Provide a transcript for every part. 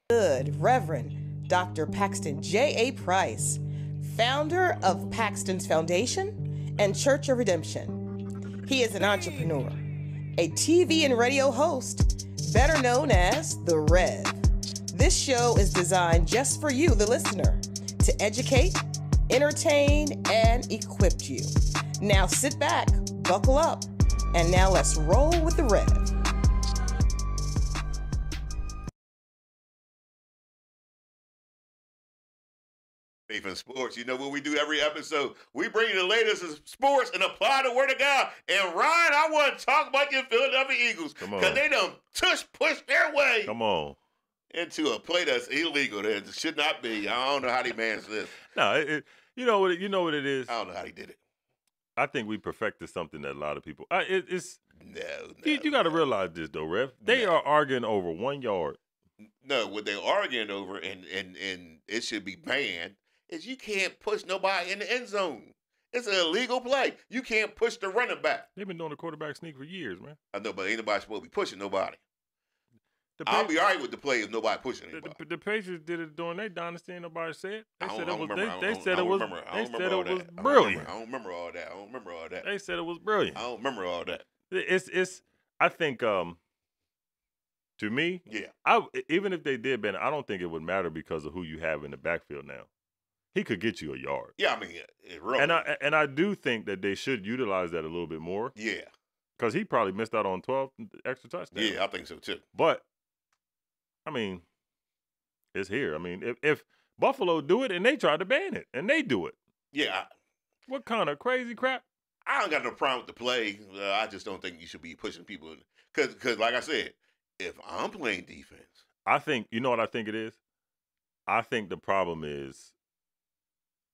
Good Reverend Dr. Paxton JAPrice, founder of Paxton's Foundation and Church of Redemption. He is an entrepreneur, a TV and radio host, better known as The Rev. This show is designed just for you, the listener, to educate, entertain, and equip you. Now sit back, buckle up, and now let's roll with The Rev. Faith in sports. You know what we do every episode? We bring you the latest in sports and apply the word of God. And Ryan, I want to talk about your Philadelphia Eagles because they done tush push their way into a play that's illegal. That should not be. I don't know how they managed this. No, you know what it is. I don't know how they did it. I think we perfected something that a lot of people. No. You got to realize this though, Ref. They are arguing over 1 yard. No, what they're arguing over, and it should be banned, is you can't push nobody in the end zone. It's an illegal play. You can't push the running back. They've been doing the quarterback sneak for years, man. I know, but ain't nobody supposed to be pushing nobody. I'll be all right with the play if nobody pushing anybody. The Patriots did it during their dynasty, and nobody said. They said it was brilliant. I don't remember all that. They said it was brilliant. I don't remember all that. I think, to me, yeah. Even if they did ban it, I don't think it would matter because of who you have in the backfield now. He could get you a yard. Yeah, I mean, it really. And I do think that they should utilize that a little bit more. Yeah. Because he probably missed out on 12 extra touchdowns. Yeah, I think so too. But, I mean, it's here. I mean, if Buffalo do it and they try to ban it and they do it. Yeah. What kind of crazy crap? I don't got no problem with the play. I just don't think you should be pushing people. Because like I said, if I'm playing defense. I think, you know what I think it is? I think the problem is,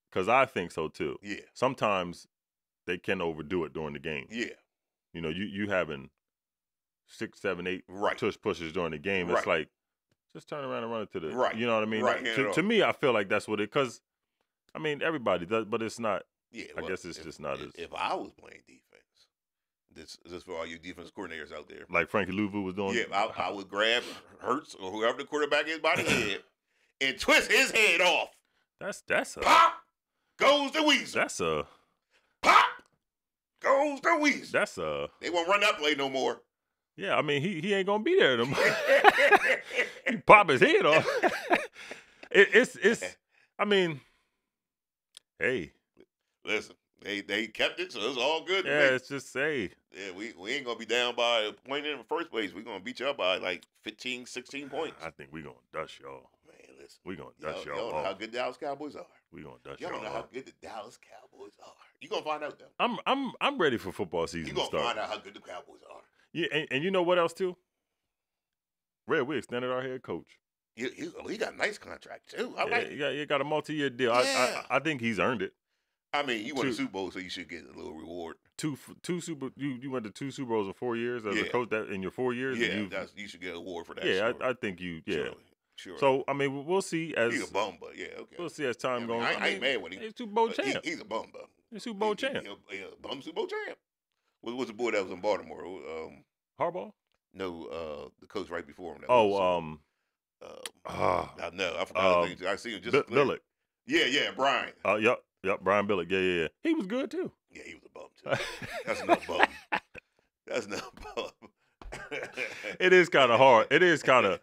because I think so too. Yeah. Sometimes they can overdo it during the game. Yeah. You know, you having 6, 7, 8 right. tush pushes during the game. Right. It's like, just turn around and run it to the, right. You know what I mean? Right. To me, I feel like that's what it, because, I mean, everybody does, but it's not, I guess it's just not as. If I was playing defense, this for all you defense coordinators out there. Like Frankie Louvu was doing? Yeah, I would grab Hurts or whoever the quarterback is by the head and twist his head off. That's a. Pop! Goes the weasel. That's a. Pop! Goes the weasel. That's a. They won't run that play no more. Yeah, I mean, he ain't going to be there no more. He pop his head off. It's I mean, hey. Listen, they kept it, so it's all good. Yeah, it's just say. Yeah, we ain't going to be down by a point in the first place. We're going to beat y'all by like 15, 16 points. I think we're going to dust y'all. Man, listen. We're going to dust y'all. Y'all know how good Dallas Cowboys are. We're going to dust y'all. Y'all know how good the Dallas Cowboys are. You're going to find out, though. I'm ready for football season to start. You're going to find out how good the Cowboys are. Yeah, and you know what else, too? Red, we extended our head coach. He got a nice contract, too. He got a multi-year deal. Yeah. I think he's earned it. I mean, you won the Super Bowl, so you should get a little reward. You went to 2 Super Bowls in 4 years as a coach. That in your 4 years, yeah, you should get an award for that. Yeah, sure. I think you. Yeah, sure. So I mean, we'll see as he's a bum, but yeah, okay. We'll see as time goes. I ain't mad with him. He's Super Bowl champ. He's a bum, though. He's Super Bowl champ. He a bum Super Bowl champ. What was the boy that was in Baltimore? Harbaugh? No, the coach right before him. I know. I forgot his name. I see him just Billick. Yeah, Brian. Yep, Brian Billick. Yeah. He was good too. Yeah, he was a bum too. That's no bum. That's no bum. It is kind of hard. It is kind of.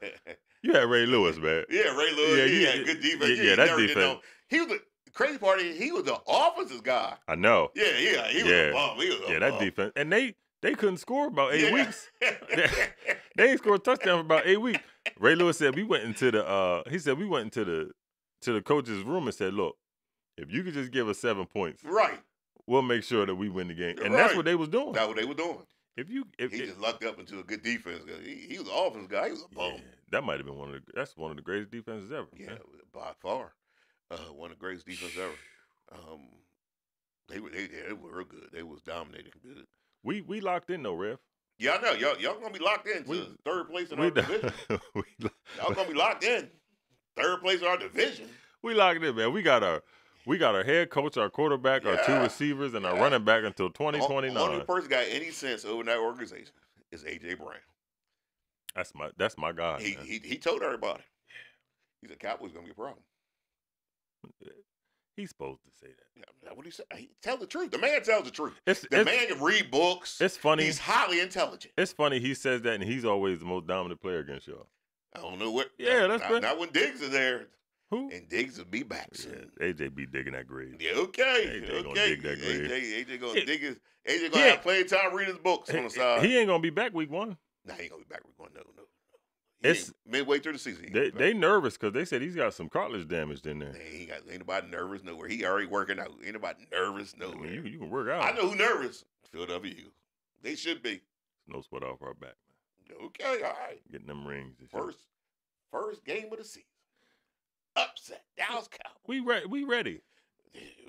You had Ray Lewis, man. Yeah, Ray Lewis. Yeah, he had good defense. Yeah, that defense. He was the crazy part. He was the offensive guy. I know. Yeah, he was a bum. He was a bum. That defense, and they couldn't score about 8 weeks. They ain't scored a touchdown for about 8 weeks. Ray Lewis said we went into the coach's room and said, look, if you could just give us 7 points, right, we'll make sure that we win the game. And that's what they was doing. That's what they were doing. He just lucked up into a good defense. He was an offense guy. He was a bum. Yeah, that might have been one of the greatest defenses ever. Yeah, man. By far, one of the greatest defenses ever. They were real good. They was dominating good. We locked in though, Ref. Yeah, I know. Y'all gonna be locked in to third place in our division. Y'all gonna be locked in. Third place in our division. We locked in, man. We got our head coach, our quarterback, our 2 receivers, and our running back until 2029. The only person got any sense over in that organization is A.J. Brown. That's my guy. He told everybody. He said Cowboys gonna be a problem. He's supposed to say that. Yeah, that's what he said. He tell the truth. The man tells the truth. The man can read books. It's funny. He's highly intelligent. It's funny he says that, and he's always the most dominant player against y'all. I don't know what. Yeah, that's good. Not when Diggs is there. Who? And Diggs will be back soon. Yeah, AJ be digging that grave. Yeah, okay. AJ gonna dig that grave. AJ gonna dig his. AJ gonna have playing time, read his books on the side. He ain't gonna be back week 1. Nah, he ain't gonna be back week 1. No. It's midway through the season. They nervous because they said he's got some cartilage damage in there. Ain't nobody nervous nowhere. He already working out. Ain't nobody nervous nowhere. I mean, you can work out. I know who nervous. Philadelphia Eagles. They should be. No sweat off our back, man. Okay, all right. Getting them rings. First game of the season. Upset. Dallas Cowboys. We ready.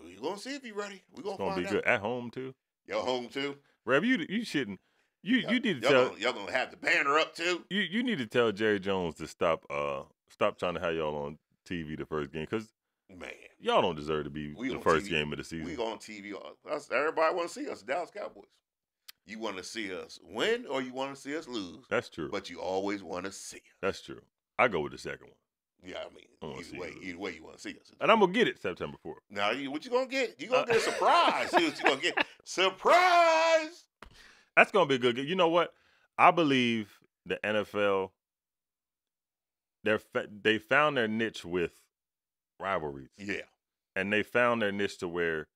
We gonna see if you ready. We gonna find out. It's gonna be good at home too. Y'all home too. Rev, you shouldn't. You need to tell y'all gonna have the banner up too. You need to tell Jerry Jones to stop trying to have y'all on TV the first game because man, y'all don't deserve to be the first game of the season. We on TV. Everybody want to see us, the Dallas Cowboys. You want to see us win or you want to see us lose? That's true. But you always want to see us. That's true. I go with the second one. Yeah, I mean, either way you want to see us. And I'm going to get it September 4th. Now, what you going to get? You going to get a surprise. See what you going to get. Surprise! That's going to be a good game. You know what? I believe the NFL, they found their niche with rivalries. Yeah. And they found their niche to where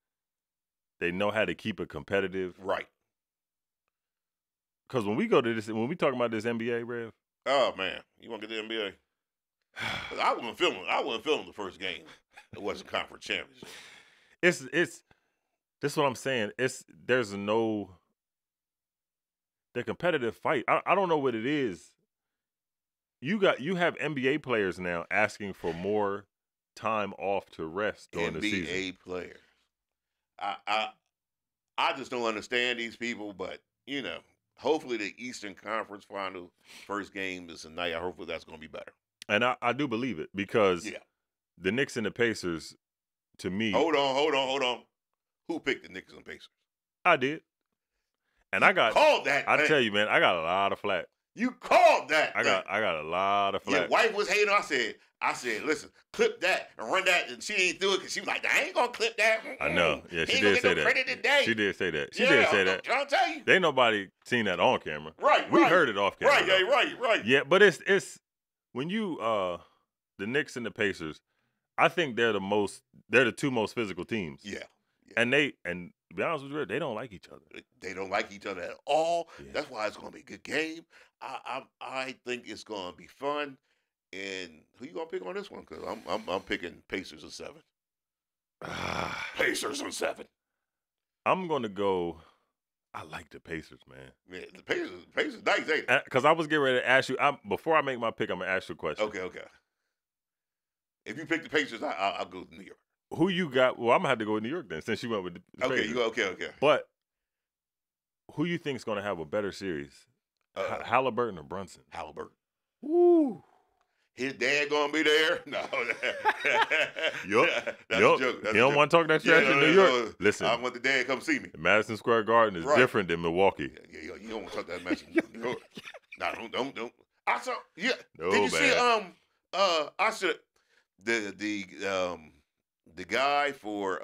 they know how to keep it competitive. Right. Because when we talk about this NBA, Rev. Oh, man. You want to get the NBA? I wasn't feeling the first game. The Western Conference Championship. This is what I'm saying. There's no the competitive fight. I don't know what it is. You have NBA players now asking for more time off to rest during the season. NBA players. I just don't understand these people, but you know, hopefully the Eastern Conference Final first game is tonight. Hopefully that's going to be better. And I do believe it because the Knicks and the Pacers, to me. Hold on. Who picked the Knicks and Pacers? I did. And I called that. I tell you, man, I got a lot of flack. You called that. I got a lot of flack. Your wife was hating. I said, listen, clip that and run that, and she ain't do it because she was like, I ain't gonna clip that. I know. Yeah, she did say that. She did say that. She did say that. I'm trying to tell you. Ain't nobody seen that on camera. Right. We heard it off camera. Right. Yeah, but it's when you the Knicks and the Pacers, I think they're the two most physical teams. Yeah. And to be honest with you, they don't like each other. They don't like each other at all. Yeah. That's why it's going to be a good game. I think it's going to be fun. And who you going to pick on this one? Because I'm picking Pacers in 7. Pacers in 7. I'm going to go. I like the Pacers, man. Yeah, the Pacers nice, ain't it? Because I was getting ready to ask you. Before I make my pick, I'm going to ask you a question. Okay. If you pick the Pacers, I'll go to New York. Who you got? Well, I'm gonna have to go with New York then, since you went with the Okay, Pacers. you go. Okay. But who you think is gonna have a better series, Halliburton or Brunson? Halliburton. Woo. His dad gonna be there? No. Yup. That's a joke. You don't want to talk that trash in New York? No. Listen, I want the dad to come see me. Madison Square Garden is different than Milwaukee. Yeah, you don't want to talk that mess in New York. No, don't. I saw. Yeah. No, did you man. see? I should. The guy for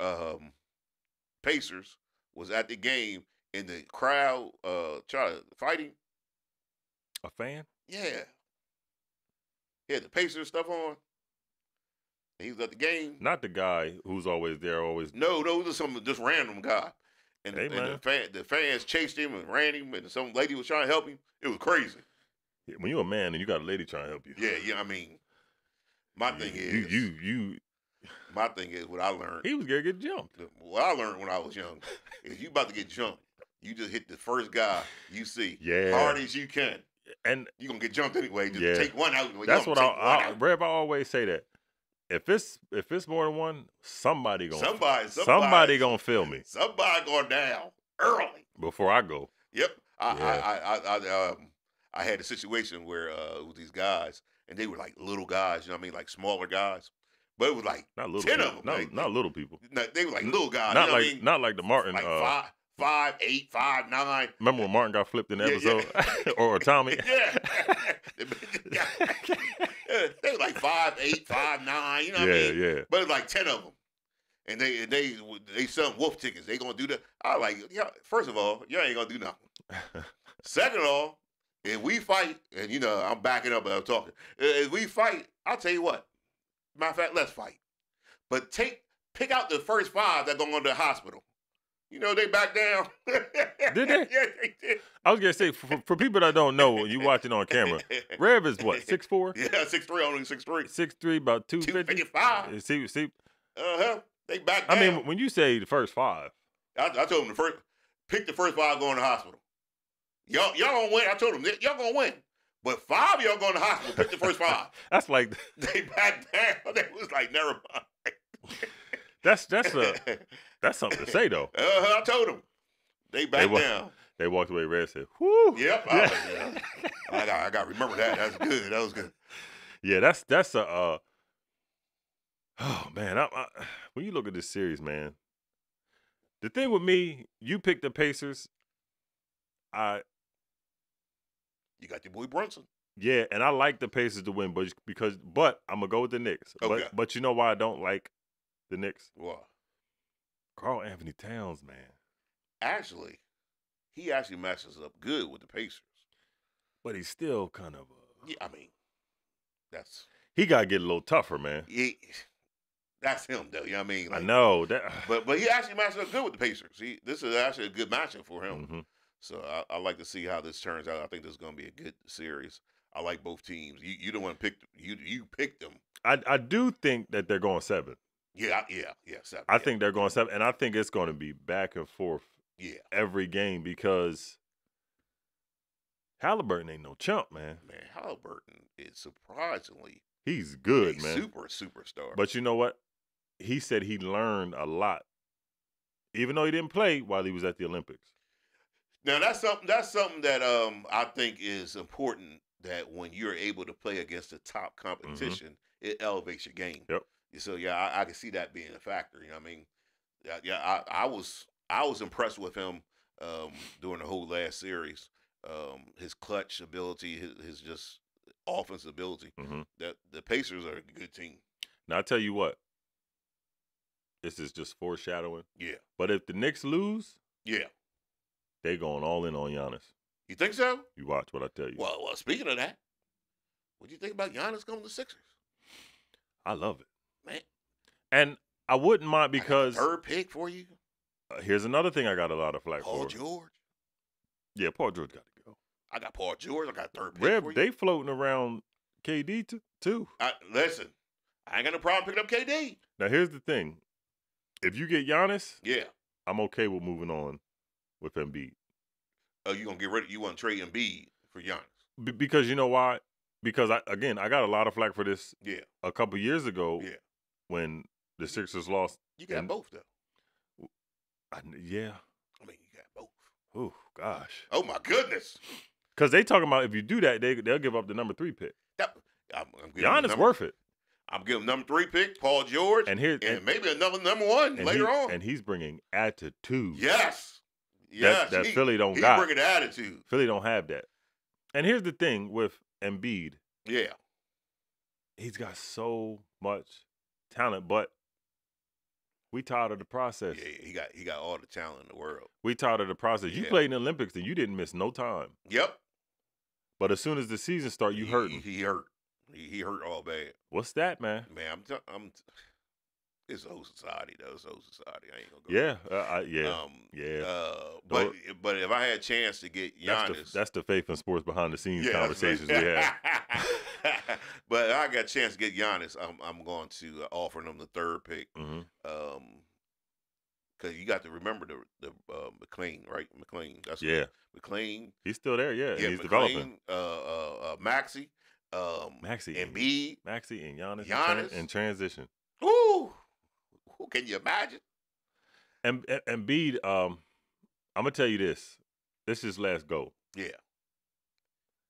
Pacers was at the game in the crowd fighting. A fan? Yeah. He had the Pacers stuff on. And he was at the game. Not the guy who's always there, always. No, it was some just random guy. And, hey, the fans chased him and ran him, and some lady was trying to help him. It was crazy. Yeah, when you're a man and you got a lady trying to help you. Yeah. I mean, my thing is what I learned. He was gonna get jumped. What I learned when I was young is you about to get jumped. You just hit the first guy you see, hard as you can, and you are gonna get jumped anyway. Just take one out. That's what Rev, I always say that. If it's more than one, somebody gonna feel me. Somebody going down early before I go. Yep. I had a situation where it was these guys, and they were like little guys. You know what I mean, like smaller guys. But it was like not little 10 people. of them. Not little people. They were like little guys. Not you know not like the Martin. Like 5'8", 5'9". Remember when Martin got flipped in the episode? Yeah. Or Tommy? Yeah. They were like 5'8", 5'9", you know what I mean? Yeah. But it's like 10 of them. And they selling wolf tickets. They gonna do that. I was like, yeah, first of all, y'all ain't gonna do nothing. Second of all, if we fight, and you know, I'm backing up and I'm talking. If we fight, I'll tell you what. Matter of fact, let's fight. But pick out the first 5 that go into the hospital. You know, they back down. Did they? Yeah, they did. I was going to say, for people that don't know, you watching on camera, Rev is what, 6'4"? Yeah, 6'3", only 6'3". 6'3", about 250? 255. See, They back down. I mean, when you say the first 5. I told them pick the first 5 going to the hospital. Y'all gonna win. I told them, y'all gonna win. But 5 of y'all going to the hospital. Pick the first 5. That's like... They back down. They was like, never mind. That's something to say, though. I told them. They back down. They walked away. Red said, whoo. Yep. Yeah. I got to remember that. That's good. That was good. Yeah, that's a... oh, man. When you look at this series, man, the thing with me, you picked the Pacers. You got your boy Brunson. Yeah, and I like the Pacers to win, but I'm gonna go with the Knicks. Okay. But you know why I don't like the Knicks? Why? Karl Anthony Towns, man. Actually, he actually matches up good with the Pacers. But he's still kind of yeah, I mean, he gotta get a little tougher, man. That's him though. You know what I mean? Like, I know that, but he actually matches up good with the Pacers. This is actually a good matchup for him. Mm-hmm. So I like to see how this turns out. I think this is going to be a good series. I like both teams. You don't want to pick you picked them. I do think that they're going 7. Yeah, 7. I think they're going 7, and I think it's going to be back and forth. Yeah, every game because Halliburton ain't no chump, man. Man, Halliburton is surprisingly he's good, man. Superstar. But you know what? He said he learned a lot, even though he didn't play while he was at the Olympics. Now that's something that I think is important. That when you're able to play against the top competition, it elevates your game. Yep. So yeah, I can see that being a factor. You know what I mean? Yeah, I was impressed with him during the whole last series. His clutch ability, his just offensive ability. That the Pacers are a good team. Now I tell you what, this is just foreshadowing. Yeah. But if the Knicks lose, yeah, they going all in on Giannis. You think so? You watch what I tell you. Well, speaking of that, what do you think about Giannis coming to Sixers? I love it, man. And I wouldn't mind because I got the 3rd pick for you. Here's another thing I got a lot of flack Paul for. George. Yeah, Paul George got to go. I got Paul George. I got 3rd pick Reb, for you. they floating around KD too. Listen, I ain't got no problem picking up KD. Now here's the thing: if you get Giannis, yeah, I'm okay with moving on with Embiid. Oh, you gonna get rid of? You want to trade Embiid for Giannis? Because you know why? Because I got a lot of flack for this. Yeah. A couple years ago. Yeah. When the Sixers lost. You got both though. Yeah. I mean, you got both. Oh gosh. Oh my goodness. Because they talking about if you do that, they'll give up the number 3 pick. I'm Giannis worth it. I'm giving number 3 pick, Paul George, and maybe another number 1 later on. And he's bringing attitude. Yes. Yes. That Philly don't got. He's bringing attitude. Philly don't have that. And here's the thing with Embiid. Yeah. He's got so much talent, but we tired of the process. Yeah, he got all the talent in the world. We tired of the process. Yeah. You played in the Olympics and you didn't miss no time. Yep. But as soon as the season started, you hurting. He hurt. He hurt all bad. What's that, man? Man, it's a whole society though. It's a whole society. I ain't gonna go. Yeah. But if I had a chance to get Giannis, that's the faith in sports behind the scenes conversations we have. But if I got a chance to get Giannis, I'm going to offer them the 3rd pick. Because you got to remember the McLean, right? McLean. That's McLean. He's still there. Yeah, he's McLean, developing. Maxey, Embiid, Maxey, and Giannis in transition. Ooh, can you imagine? And Embiid, I'm gonna tell you this. This is his last go. Yeah.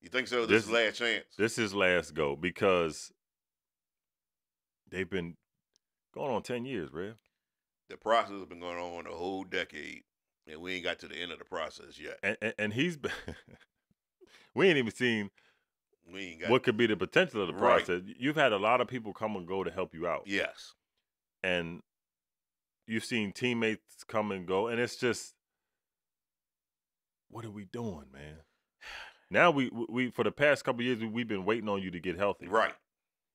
You think so? This is last chance. This is last go because they've been going on 10 years, Rev. The process has been going on a whole decade. And we ain't got to the end of the process yet. And he's been we ain't even seen what could be the potential of the process. You've had a lot of people come and go to help you out. Yes. And you've seen teammates come and go, and it's just, what are we doing, man? Now we for the past couple of years we've been waiting on you to get healthy. Right.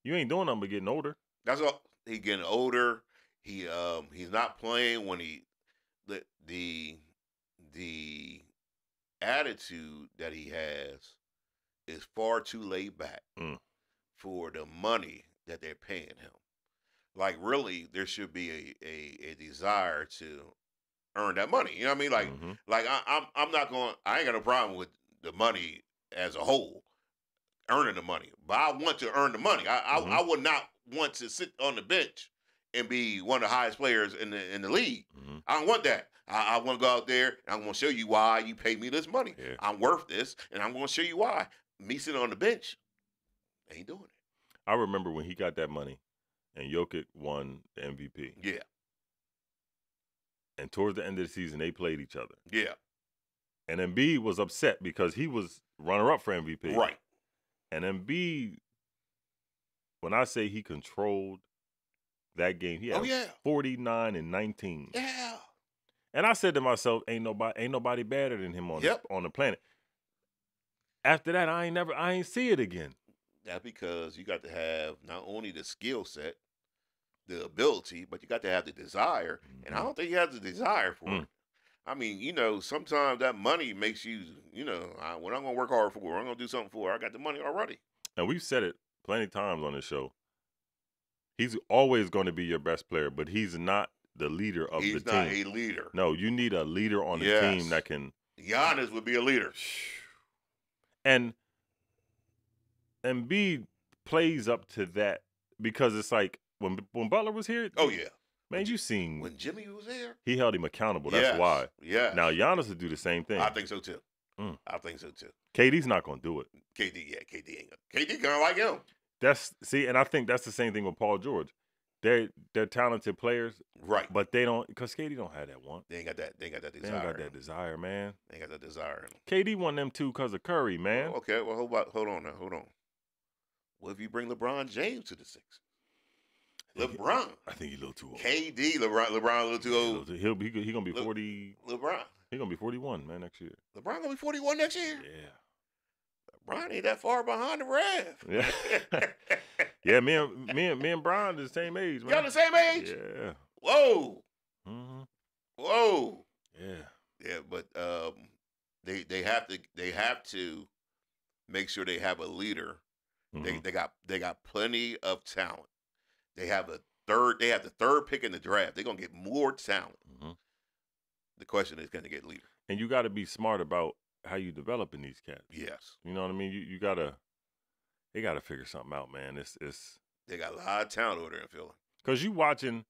You ain't doing nothing but getting older. That's all. He getting older. He's not playing when the attitude that he has is far too laid back for the money that they're paying him. Like, really, there should be a desire to earn that money. You know what I mean? Like, I'm not going. I ain't got no problem with the money as a whole, earning the money. But I want to earn the money. I would not want to sit on the bench and be one of the highest players in the league. I don't want that. I want to go out there and I'm going to show you why you pay me this money. Yeah. I'm worth this, and I'm going to show you why. Me sitting on the bench ain't doing it. I remember when he got that money and Jokic won the MVP. Yeah. And towards the end of the season, they played each other. Yeah. And Embiid was upset because he was runner-up for MVP. Right. And Embiid, when I say he controlled that game, he had 49 and 19. Yeah. And I said to myself, ain't nobody better than him on the planet. After that, I ain't see it again. That's because you got to have not only the skill set, the ability, but you got to have the desire. And I don't think he has the desire for it. I mean, sometimes that money makes you, when I'm going to work hard for it, I'm going to do something for it, I got the money already. And we've said it plenty of times on this show. He's always going to be your best player, but he's not the leader of the team. He's not a leader. No, you need a leader on the team that can. Giannis would be a leader. And Embiid plays up to that because it's like when Butler was here. Oh, yeah. Man, you seen. When Jimmy was there. He held him accountable. That's why. Yeah. Now, Giannis would do the same thing. I think so, too. I think so, too. KD's not going to do it. KD ain't going to. KD kind of like him. And I think that's the same thing with Paul George. They're talented players, right? But they don't, because KD don't have that one. They ain't got that. They ain't got that desire. They ain't got that desire, man. They ain't got that desire. KD won them two because of Curry, man. Oh, okay, well, hold on. What if you bring LeBron James to the Sixers? LeBron. I think he's a little too old. KD, LeBron a little too old. He gonna be 40. LeBron. He gonna be 41, man, next year. LeBron gonna be 41 next year. Yeah. Bron ain't that far behind the Rev. Yeah. Yeah, me and Bron are the same age, man. Y'all the same age? Yeah. Whoa. Mm-hmm. Whoa. Yeah. Yeah, but they have to make sure they have a leader. Mm-hmm. They got plenty of talent. They have the third pick in the draft. They're gonna get more talent. Mm-hmm. The question is, can they get a leader? And you got to be smart about how you developing these cats. Yes. You know what I mean? They gotta figure something out, man. It's they got a lot of talent over there in Philly. Because you watching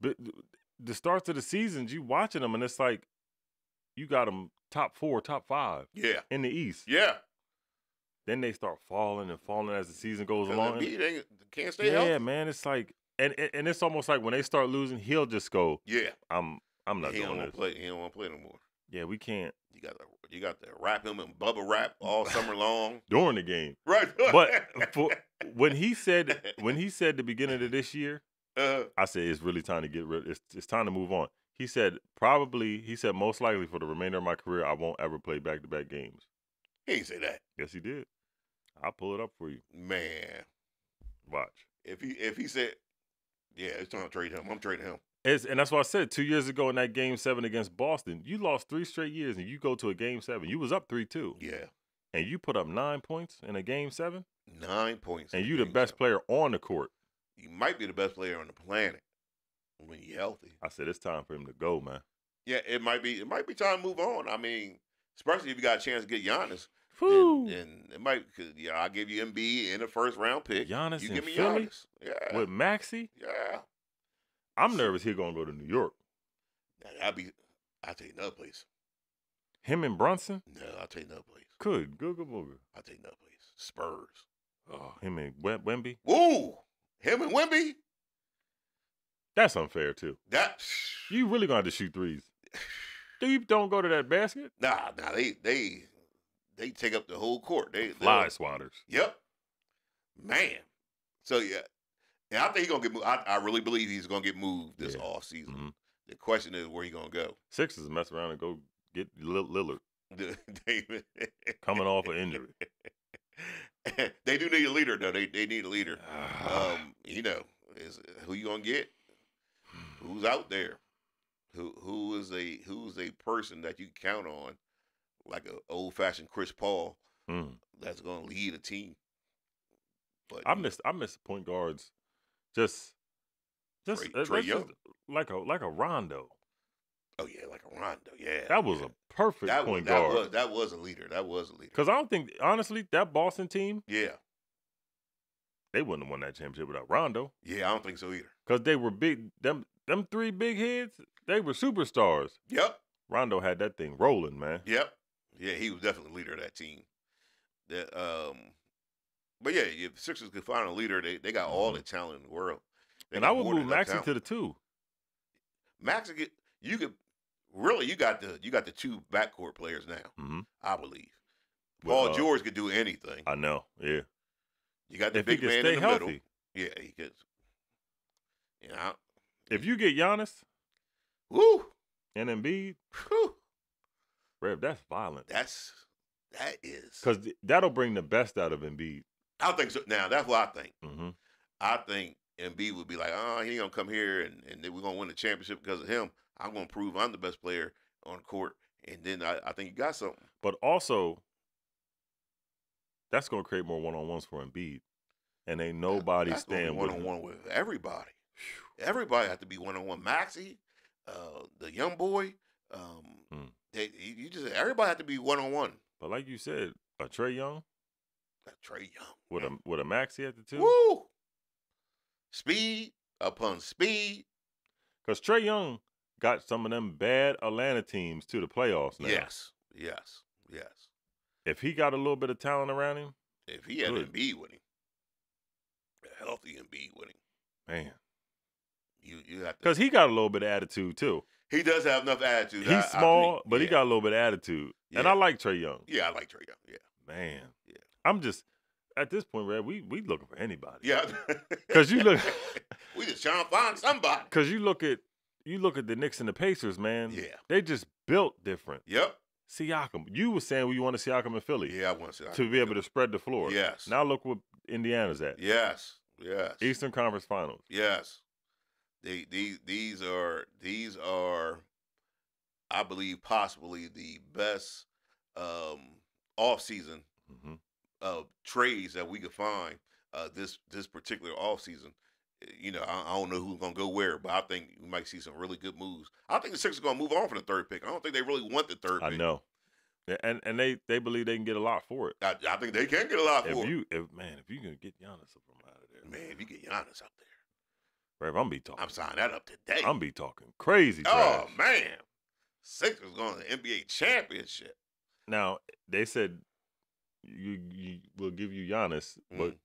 the starts of the seasons, you watching them, and it's like you got them top 4, top 5. Yeah. In the East. Yeah. Then they start falling as the season goes along. They can't stay healthy. Yeah, man. It's like, and it's almost like when they start losing, he'll just go, yeah, I'm not doing this. He don't want to play no more. Yeah, we can't. You got to wrap him in bubble wrap all summer long during the game, right? But when he said the beginning of this year, I said it's really time to get rid. It's time to move on. He said most likely for the remainder of my career I won't ever play back-to-back games. He didn't say that. Yes, he did. I'll pull it up for you. Man, watch. If he said, yeah, it's time to trade him. I'm trading him. And that's why I said 2 years ago in that Game 7 against Boston, you lost 3 straight years, and you go to a Game 7. You was up 3-2. Yeah. And you put up 9 points in a Game 7. 9 points. And you the best player on the court. You might be the best player on the planet when you're healthy. I said it's time for him to go, man. Yeah, it might be time to move on. I mean, especially if you got a chance to get Giannis. And it might, cause I'll give you Embiid in the first round pick. Giannis you in give me Philly? Giannis. Yeah. With Maxey? Yeah. I'm nervous he's going to go to New York. I'll tell you another place. Him and Brunson? No, I'll tell you another place. Good. Google booger. I'll tell you another place. Spurs. Oh, him and Wemby? Ooh. Him and Wemby? That's unfair, too. You really going to have to shoot threes. Deep don't go to that basket. Nah, they take up the whole court. Fly swatters. Yep, man. So yeah, and I think he's gonna get moved. I really believe he's gonna get moved this off season. Mm-hmm. The question is where he gonna go. Sixers mess around and go get Lillard David. coming off an injury. They do need a leader though. They need a leader. You know, is who you gonna get? Who's out there? Who's a person that you can count on, like an old fashioned Chris Paul, that's gonna lead a team. But I miss point guards. Just Trae Young. Like a Rondo. Oh yeah, like a Rondo. Yeah, that was a perfect point guard. That was a leader. That was a leader. Because I don't think, honestly, that Boston team, yeah, they wouldn't have won that championship without Rondo. Yeah, I don't think so either. Because they were big. Them three big heads, they were superstars. Yep. Rondo had that thing rolling, man. Yep. Yeah, he was definitely the leader of that team. But yeah, if the Sixers could find a leader, they got all the talent in the world. And I would move Maxey to the 2. Maxey, you got the 2 backcourt players now. I believe. Paul George could do anything. I know. Yeah. You got the if big he man stay in the healthy. middle. Yeah, he could. You know, if you get Giannis, woo, and Embiid, Rev, that's violent. That is because that'll bring the best out of Embiid. I think so. Now that's what I think. Mm-hmm. I think Embiid would be like, he ain't gonna come here and then we're gonna win the championship because of him. I'm gonna prove I'm the best player on the court, and then I think you got something. But also, that's gonna create more one-on-ones for Embiid, and ain't nobody staying one-on-one with everybody. Everybody have to be one-on-one. Maxey, the young boy, everybody have to be one-on-one. But like you said, a Trae Young. Trae Young. With a Maxey at the 2. Woo! Speed upon speed. Because Trae Young got some of them bad Atlanta teams to the playoffs now. Yes. If he got a little bit of talent around him. If he had Embiid with him. A healthy Embiid with him. Man. You have to. Because he got a little bit of attitude, too. He does have enough attitude. He's small, but he got a little bit of attitude. Yeah. And I like Trae Young. Yeah, I like Trae Young. Yeah. Man. Yeah. I'm just, at this point, Red, we looking for anybody. Yeah. Because you look. We just trying to find somebody. Because you look at the Knicks and the Pacers, man. Yeah. They just built different. Yep. Siakam. You were saying you want to Siakam in Philly. Yeah, I want Siakam. To be able to spread the floor. Yes. Now look what Indiana's at. Yes. Eastern Conference Finals. Yes. These are, I believe, possibly the best offseason trades that we could find this particular offseason. You know, I don't know who's going to go where, but I think we might see some really good moves. I think the Sixers are going to move on from the 3rd pick. I don't think they really want the 3rd pick. I know. And they believe they can get a lot for it. I think they can get a lot for it. If you can get Giannis from out of there. Man, if you get Giannis out there. Rev, I'm signing that up today. I'm be talking crazy trash. Oh, man. Sixers going to the NBA championship. Now, they said you will give you Giannis, but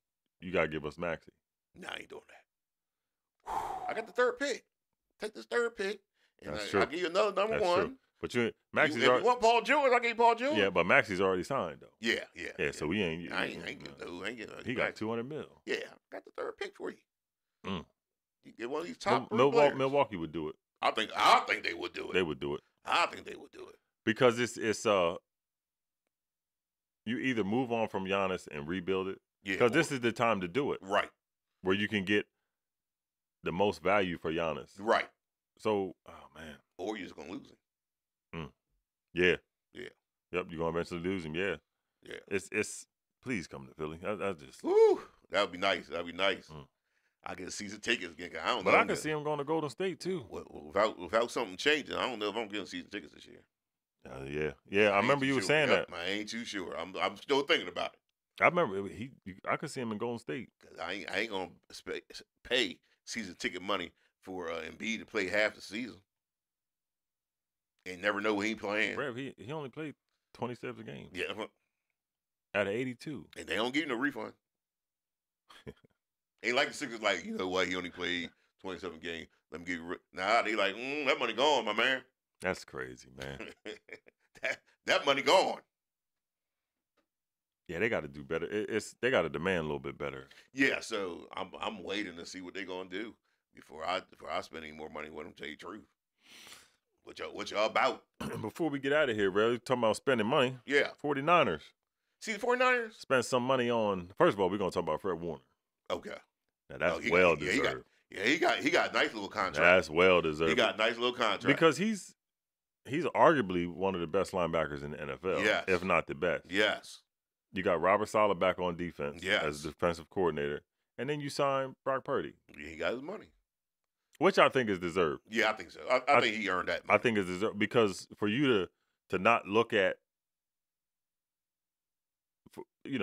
you got to give us Maxey. No, I ain't doing that. I got the 3rd pick. Take this 3rd pick, and I'll give you another number 1. True. But Maxey's if you want Paul George, I'll give you Paul George. Yeah, but Maxey's already signed, though. Yeah. So we ain't. I ain't getting no. He got $200 million. Yeah, I got the 3rd pick for you. You get one of these top Milwaukee would do it. I think they would do it. They would do it. I think they would do it because it's you either move on from Giannis and rebuild it. Yeah. Because this is the time to do it. Right. Where you can get the most value for Giannis. Right. So, oh man. Or you're just gonna lose him. Yeah. Yeah. Yep. You're gonna eventually lose him. Yeah. Yeah. It's please come to Philly. I just. Woo. That would be nice. I get season tickets again. I don't know. But I can see him going to Golden State too. Without something changing, I don't know if I'm getting season tickets this year. Yeah. I remember you were saying that. I ain't too sure. I'm still thinking about it. I remember I could see him in Golden State. Cause I ain't gonna pay season ticket money for Embiid to play half the season and never know when he playing. Rev, he only played 27 games. Yeah. Out of 82. And they don't give you no refund. Ain't like the Sixers like, he only played 27 games. Let me give you. Nah, they like, that money gone, my man. That's crazy, man. that money gone. Yeah, they got to do better. They got to demand a little bit better. Yeah, so I'm waiting to see what they're gonna do before I spend any more money with them. Tell you the truth. What y'all about? Before we get out of here, really talking about spending money. Yeah, 49ers. See the 49ers? Spent some money on. First of all, we're gonna talk about Fred Warner. Okay. Now that's deserved. He got a nice little contract. That's well deserved. He got a nice little contract because he's arguably one of the best linebackers in the NFL. Yes. If not the best. Yes. You got Robert Saleh back on defense yes. as defensive coordinator, and then you sign Brock Purdy. Yeah, he got his money, which I think is deserved. Yeah, I think so. I think he earned that money. I think it's deserved because for you to not look at, he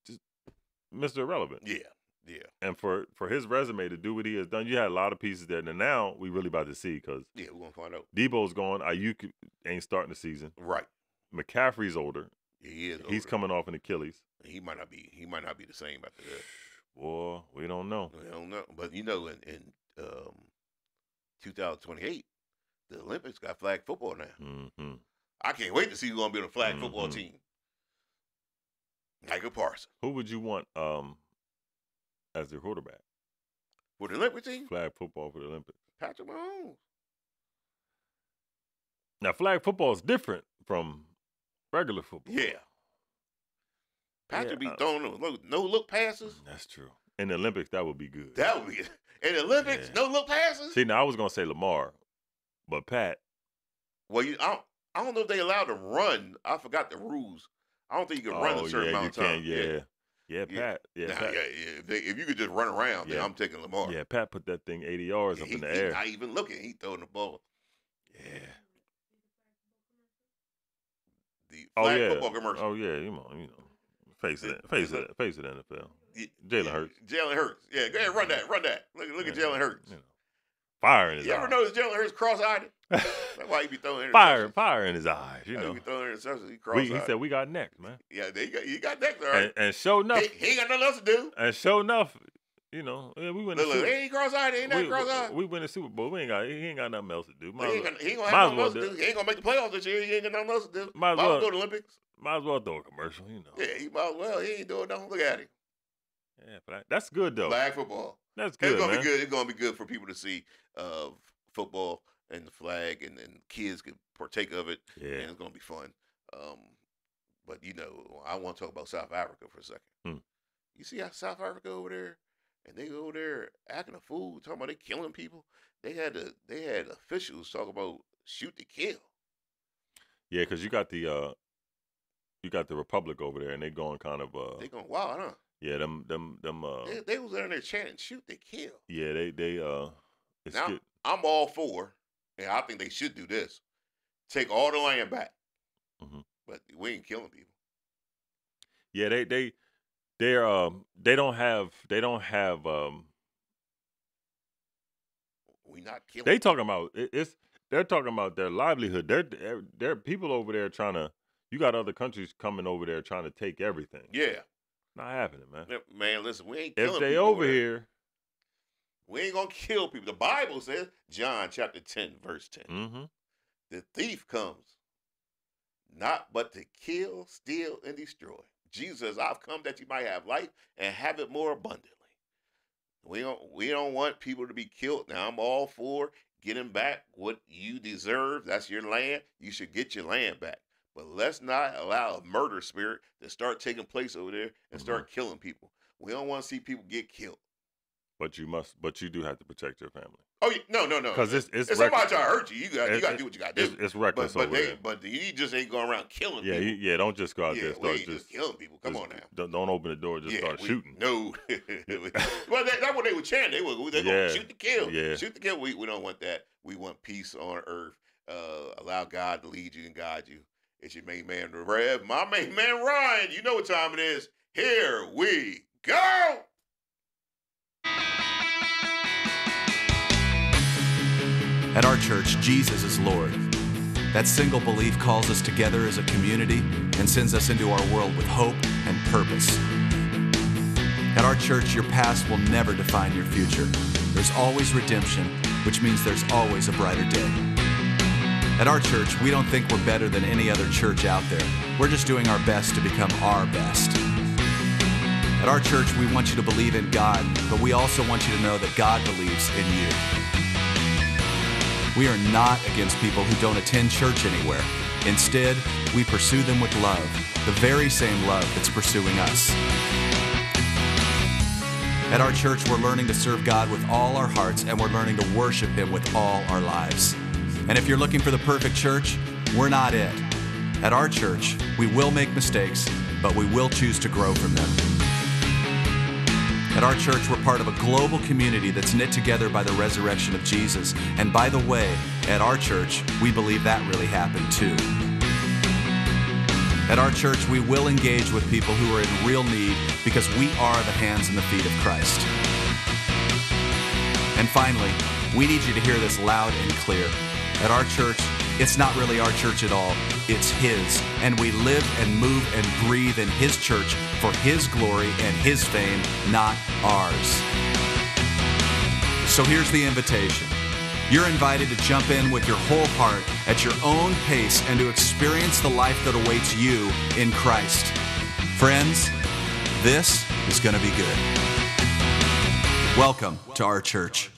just Mr. Irrelevant. Yeah. Yeah. And for his resume to do what he has done, you had a lot of pieces there. And now we really about to see because we're going to find out. Debo's gone. Ayuk ain't starting the season. Right. McCaffrey's older. Yeah, he is older. He's coming off an Achilles. He might not be the same after that. Boy, we don't know. We don't know. But, in 2028, the Olympics got flag football now. Mm-hmm. I can't wait to see who's going to be on the flag football team. Michael Parsons. Who would you want as their quarterback? For the Olympic team? Flag football for the Olympics. Patrick Mahomes. Now, flag football is different from regular football. Yeah. Patrick be throwing no-look passes. That's true. In the Olympics, that would be good. That would be good. In the Olympics, no-look passes? See, now I was going to say Lamar, but Pat. Well, I don't know if they allowed to run. I forgot the rules. I don't think you can run a certain amount of time. Yeah, Pat. Yeah, Pat. If you could just run around, then I'm taking Lamar. Yeah, Pat put that thing 80 yards up in the air. He's not even looking. He's throwing the ball. Yeah. The flag football commercial. Oh, yeah, face it, NFL. Jalen Hurts. Jalen Hurts. Yeah, go ahead, run that. Look at Jalen Hurts. Fire in his eyes. You ever notice Jalen Hurts cross-eyed? That's why he be throwing interceptions. Fire in his eyes, He be throwing interceptions. He cross-eyed. He said, we got next, man. Yeah, he got next, all right. And sure enough. He ain't got nothing else to do. And sure enough, we win the Super Bowl. He ain't cross-eyed. He ain't that cross-eyed. We win the Super Bowl. He ain't got nothing else to do. He ain't gonna have nothing else to do. He ain't gonna make the playoffs this year. He ain't got nothing else to do. Might as well go to the Olympics. Might as well throw a commercial, Yeah, he might as well. He ain't doing nothing. Look at him. Yeah, but that's good, though. Flag football. That's good, It's gonna man. be good. It's gonna be good for people to see football and the flag, and kids can partake of it. Yeah. And it's gonna be fun. But I want to talk about South Africa for a second. You see how South Africa over there, and they go over there acting a fool, talking about they killing people. They had officials talk about shoot to kill. Yeah, because you got the Republic over there, and they going kind of they going wild, huh? Yeah, them they was in there chanting shoot to kill. Yeah, they now I'm all for, and I think they should do this. Take all the land back. Mm-hmm. But we ain't killing people. Yeah, they don't have we not killing. They talking about they're talking about their livelihood. They're people over there trying to. You got other countries coming over there trying to take everything. Yeah, not happening, man. Man, listen, we ain't killing if they people over here. We ain't gonna kill people. The Bible says, John chapter 10, verse 10. Mm-hmm. The thief comes not but to kill, steal, and destroy. Jesus says, I've come that you might have life and have it more abundantly. We don't want people to be killed. Now, I'm all for getting back what you deserve. That's your land. You should get your land back. But let's not allow a murder spirit to start taking place over there and start killing people. We don't want to see people get killed. But you do have to protect your family. Oh, no. Because it's if somebody try to hurt you, you got to do what you got to do. It's reckless over there. But you just ain't going around killing people. Yeah, don't just go out there and start just killing people. Come on now. Don't open the door and just start shooting. No. Well, that's what they were chanting. They were going to shoot to kill. Yeah. Shoot to kill. We don't want that. We want peace on earth. Allow God to lead you and guide you. It's your main man, Rev. My main man, Ryan. You know what time it is. Here we go. At our church, Jesus is Lord. That single belief calls us together as a community and sends us into our world with hope and purpose. At our church, your past will never define your future. There's always redemption, which means there's always a brighter day. At our church, we don't think we're better than any other church out there. We're just doing our best to become our best. At our church, we want you to believe in God, but we also want you to know that God believes in you. We are not against people who don't attend church anywhere. Instead, we pursue them with love, the very same love that's pursuing us. At our church, we're learning to serve God with all our hearts, and we're learning to worship Him with all our lives. And if you're looking for the perfect church, we're not it. At our church, we will make mistakes, but we will choose to grow from them. At our church, we're part of a global community that's knit together by the resurrection of Jesus. And by the way, at our church, we believe that really happened too. At our church, we will engage with people who are in real need because we are the hands and the feet of Christ. And finally, we need you to hear this loud and clear. At our church, it's not really our church at all. It's His. And we live and move and breathe in His church for His glory and His fame, not ours. So here's the invitation. You're invited to jump in with your whole heart at your own pace and to experience the life that awaits you in Christ. Friends, this is going to be good. Welcome to our church.